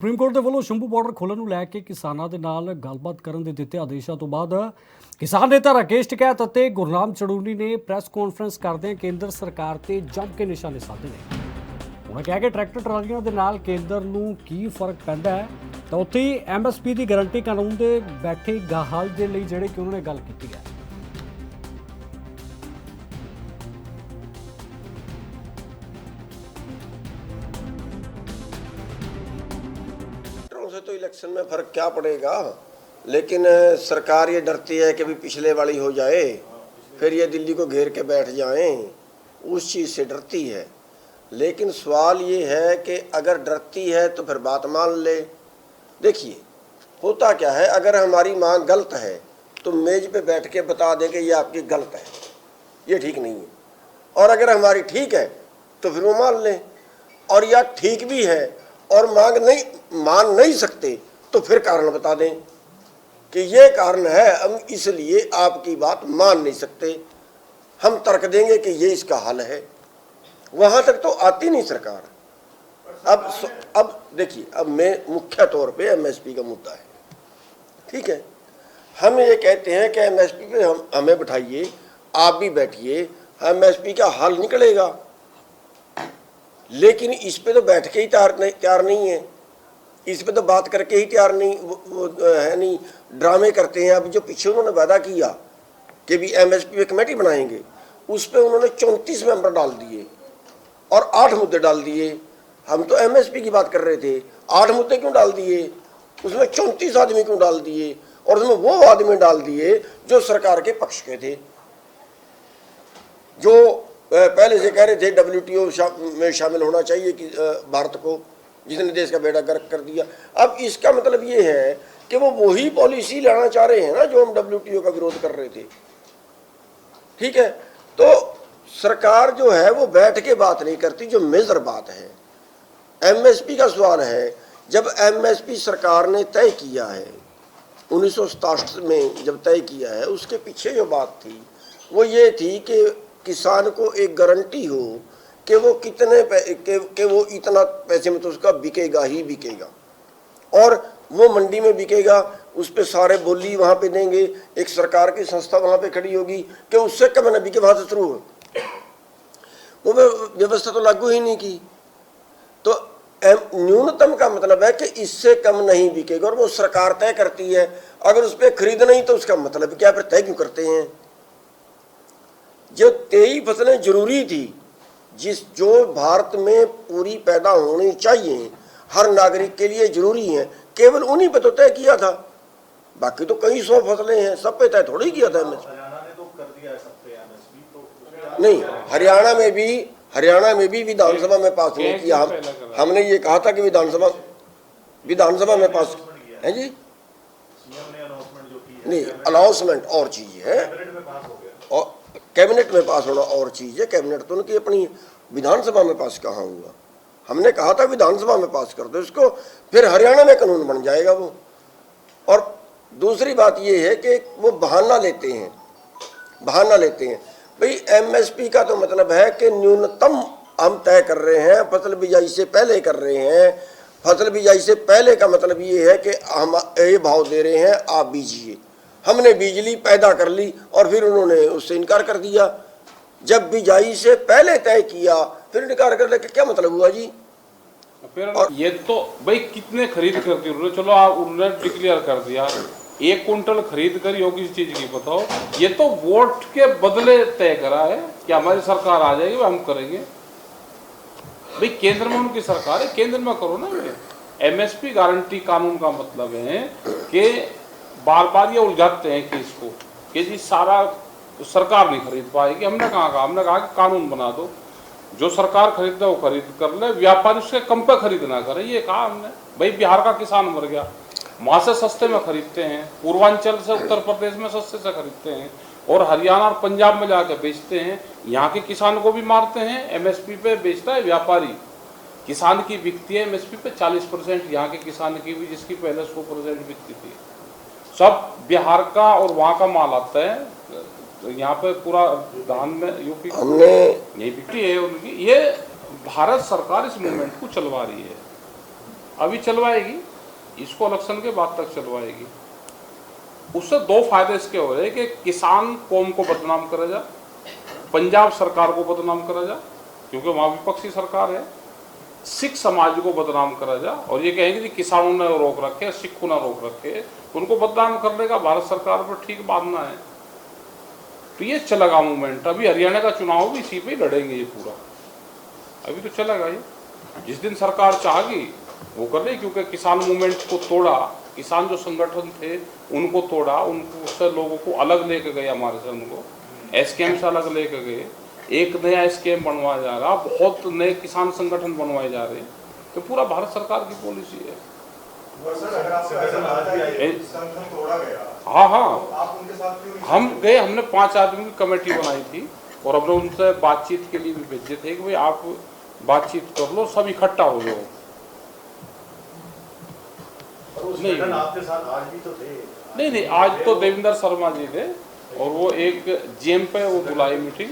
Supreme court ਦੇ ਵੱਲੋਂ Shambhu border ਖੋਲ੍ਹਣ ਨੂੰ ਲੈ ਕੇ ਕਿਸਾਨਾਂ ਦੇ ਨਾਲ ਗੱਲਬਾਤ ਕਰਨ ਦੇ ਦਿੱਤੇ ਆਦੇਸ਼ਾਂ ਤੋਂ ਬਾਅਦ ਕਿਸਾਨ ਨੇਤਾ ਰਾਕੇਸ਼ ਟਿਕੈਤ ਅਤੇ ਗੁਰਨਾਮ ਚੜੂਨੀ ਨੇ ਪ੍ਰੈਸ ਕਾਨਫਰੰਸ ਕਰਦਿਆਂ ਕੇਂਦਰ ਸਰਕਾਰ ਤੇ ਜੰਮ ਕੇ ਨਿਸ਼ਾਨੇ ਸਾਧੇ ਨੇ। ਉਹਨਾਂ ਕਿਹਾ ਕਿ ਟਰੈਕਟਰ ਟਰਾਲੀਆਂ ਦੇ ਨਾਲ ਕੇਂਦਰ ਨੂੰ ਕੀ ਫਰਕ ਪੈਂਦਾ ਹੈ, ਤਾਂ ਉੱਥੇ ਹੀ ਐਮਐਸਪੀ ਦੀ ਗਾਰੰਟੀ ਕਾਨੂੰਨ ਦੇ ਬੈਠੇ ਗਾਹਲ ਦੇ ਲਈ ਜਿਹੜੇ ਕਿ ਉਹਨਾਂ ਨੇ ਗੱਲ ਕੀਤੀ ਹੈ। से तो इलेक्शन में फर्क क्या पड़ेगा, लेकिन सरकार ये डरती है कि भी पिछले वाली हो जाए, फिर ये दिल्ली को घेर के बैठ जाएं, उस चीज़ से डरती है। लेकिन सवाल ये है कि अगर डरती है तो फिर बात मान ले। देखिए होता क्या है, अगर हमारी मांग गलत है तो मेज पे बैठ के बता दें कि ये आपकी गलत है, ये ठीक नहीं है, और अगर हमारी ठीक है तो फिर वो मान लें, और या ठीक भी है और मान नहीं सकते तो फिर कारण बता दें कि ये कारण है, हम इसलिए आपकी बात मान नहीं सकते, हम तर्क देंगे कि ये इसका हल है। वहाँ तक तो आती नहीं सरकार। अब देखिए, अब मैं मुख्य तौर पे एमएसपी का मुद्दा है, ठीक है। हम ये कहते हैं कि एमएसपी पे हमें बिठाइए, आप भी बैठिए, एमएसपी का हल निकलेगा, लेकिन इस पे तो बैठ के ही तैयार नहीं है, इस पे तो बात करके ही तैयार नहीं, वो है नहीं, ड्रामे करते हैं। अब जो पीछे उन्होंने वादा किया कि भी एमएसपी पे कमेटी बनाएंगे, उस पे उन्होंने 34 मेंबर डाल दिए और 8 मुद्दे डाल दिए। हम तो एमएसपी की बात कर रहे थे, 8 मुद्दे क्यों डाल दिए, उसमें 34 आदमी क्यों डाल दिए, और उसमें वो आदमी डाल दिए जो सरकार के पक्ष के थे, जो पहले से कह रहे थे WTO में शामिल होना चाहिए कि भारत को, जिसने देश का बेड़ा गर्क कर दिया। अब इसका मतलब ये है कि वो वही पॉलिसी लाना चाह रहे हैं ना जो हम WTO का विरोध कर रहे थे, ठीक है। तो सरकार जो है वो बैठ के बात नहीं करती, जो मेजर बात है एमएसपी का सवाल है। जब एमएसपी सरकार ने तय किया है 1967 में, जब तय किया है, उसके पीछे जो बात थी वो ये थी कि किसान को एक गारंटी हो कि वो कितने कि वो इतना पैसे में तो उसका बिकेगा ही बिकेगा, और वो मंडी में बिकेगा, उस पर सारे बोली वहाँ पे देंगे, एक सरकार की संस्था वहाँ पे खड़ी होगी कि उससे कम न बिके, वहाँ से शुरू हो। वो व्यवस्था तो लागू ही नहीं की। तो न्यूनतम का मतलब है कि इससे कम नहीं बिकेगा, और वो सरकार तय करती है। अगर उस पर खरीद नहीं तो उसका मतलब क्या, फिर तय क्यों करते हैं। जो 23 फसलें जरूरी थी, जो भारत में पूरी पैदा होनी चाहिए, हर नागरिक के लिए जरूरी है, केवल उन्हीं पे तो तय किया था। बाकी तो कई 100 फसलें हैं, सब पे तय थोड़ी किया था एमएसपी। हरियाणा ने तो कर दिया है सब पे एमएसपी, तो नहीं, हरियाणा में भी विधानसभा में पास नहीं किया। हमने ये कहा था कि विधानसभा में पास है जी, सीएम ने अनाउंसमेंट जो की है, नहीं अनाउंसमेंट और चीज है, कैबिनेट में पास हो गया, और कैबिनेट में पास होना और चीज़ है। कैबिनेट तो उनकी अपनी, विधानसभा में पास कहाँ हुआ। हमने कहा था विधानसभा में पास कर दो इसको, फिर हरियाणा में कानून बन जाएगा वो। और दूसरी बात ये है कि वो बहाना लेते हैं भाई एमएसपी का तो मतलब है कि न्यूनतम हम तय कर रहे हैं, फसल बिजाई से पहले कर रहे हैं। फसल बिजाई से पहले का मतलब ये है कि हम ये भाव दे रहे हैं, आप बीजिए। हमने बिजली पैदा कर ली और फिर उन्होंने उससे इनकार कर दिया। जब बिजाई से पहले तय किया फिर इनकार कर ले, क्या मतलब हुआ जी। फिर और ये तो भाई कितने खरीद करती उन्होंने, चलो आप उन्होंने डिक्लेयर कर दिया 1 कुंटल खरीद कर योग किस चीज की बताओ, ये तो वोट के बदले तय करा है कि हमारी सरकार आ जाएगी हम करेंगे। भाई केंद्र में उनकी सरकार है, केंद्र में करो ना। ये एमएसपी गारंटी कानून का मतलब है कि बार बार ये उलझाते हैं कि इसको कि जी सारा सरकार नहीं खरीद पाएगी। हमने कहा कि कानून बना दो, जो सरकार खरीदता है वो खरीद कर ले, व्यापारी उसके कम पे खरीद ना करे, ये कहा हमने। भाई बिहार का किसान मर गया, वहाँ से सस्ते में खरीदते हैं, पूर्वांचल से उत्तर प्रदेश में सस्ते से खरीदते हैं, और हरियाणा और पंजाब में जाकर बेचते हैं। यहाँ के किसान को भी मारते हैं, एमएसपी पे बेचता है व्यापारी, किसान की बिकती है एमएसपी पे 40%, यहाँ के किसान की भी जिसकी पहले 100% बिकती थी। सब बिहार का और वहाँ का माल आता है, यहाँ पे पूरा धान में यूपी हमने यही बिकती है उनकी। ये भारत सरकार इस मूवमेंट को चलवा रही है। अभी चलवाएगी, इसको इलेक्शन के बाद तक चलवाएगी। उससे दो फायदे इसके हो रहे हैं कि किसान कौम को बदनाम करा जा, पंजाब सरकार को बदनाम करा जा क्योंकि वहाँ विपक्षी सरकार है, सिख समाज को बदनाम करा जा, और ये कहेंगे कि किसानों ने रोक रखे, सिखों ने रोक रखे, उनको बदनाम करने का भारत सरकार पर ठीक बांधना है। तो ये चलेगा मूवमेंट। अभी हरियाणा का चुनाव भी इसी पे ही लड़ेंगे ये पूरा, अभी तो चलेगा ये। जिस दिन सरकार चाहेगी वो कर रही, क्योंकि किसान मूवमेंट को तोड़ा, किसान जो संगठन थे उनको तोड़ा, उनको उससे लोगों को अलग लेके गए, हमारे संघ को एसकेएम से अलग लेके गए, एक नया एसकेएम बनवाया जा रहा, बहुत नए किसान संगठन बनवाए जा रहे हैं। तो पूरा भारत सरकार की पॉलिसी है। हाँ हाँ, हम गए, हमने 5 आदमी की कमेटी बनाई थी और हमने उनसे बातचीत के लिए भी भेजे थे कि भाई आप बातचीत कर लो, सब इकट्ठा हो जाओ। नहीं आपके साथ आज भी तो थे। नहीं, आज तो देवेंद्र शर्मा जी थे और वो एक जेम पे वो बुलाई मीटिंग,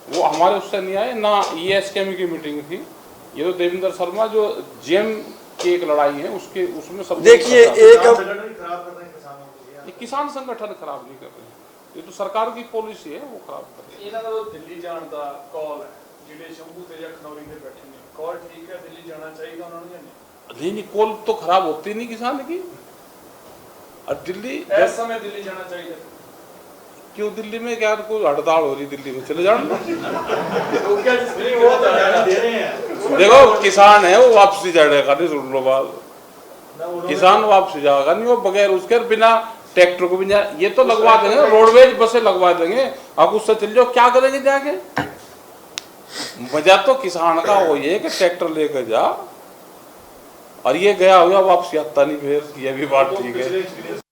वो हमारे उससे नहीं आए ना, ये एसकेएम की मीटिंग थी। ये तो देवेंद्र शर्मा जो जेम की एक लड़ाई है उसके उसमें सब देखिए एक खराब कर रहे हैं किसानों को। ये किसान संगठन खराब नहीं कर रहे, ये तो सरकार की पॉलिसी है, वो खराब कर रही है। ਇਹਨਾਂ ਦਾ ਦਿੱਲੀ ਜਾਣ ਦਾ ਕਾਲ ਹੈ, ਜਿਹੜੇ ਸ਼ੰਭੂ ਤੇ ਜਾਂ ਖਨੌਰੀ ਦੇ ਬੈਠੇ ਨੇ, ਕਾਲ ਠੀਕ ਹੈ, ਦਿੱਲੀ ਜਾਣਾ ਚਾਹੀਦਾ ਉਹਨਾਂ ਨੂੰ ਜਾਂ ਨਹੀਂ? नहीं, कॉल तो खराब होती नहीं किसान की। और दिल्ली ਇਸ ਸਮੇਂ ਦਿੱਲੀ जाना चाहिए। क्यों दिल्ली में क्या कोई हड़ताल हो रही, दिल्ली में चले जाओ। तो क्या जिसमें वो दे रहे हैं। देखो किसान है वो वापसी जाएगा नहीं, सुन लो बात, किसान वापसी जाएगा नहीं, वो बगैर उसके बिना ट्रैक्टर को भी ये तो लगवा देंगे, रोडवेज बसें लगवा देंगे, आप उससे चल जाओ, क्या करेंगे जाके? मजा तो किसान का वो ये कि ट्रैक्टर लेकर जा, और ये गया हुआ वापसी आता नहीं, फिर ये भी बात ठीक है।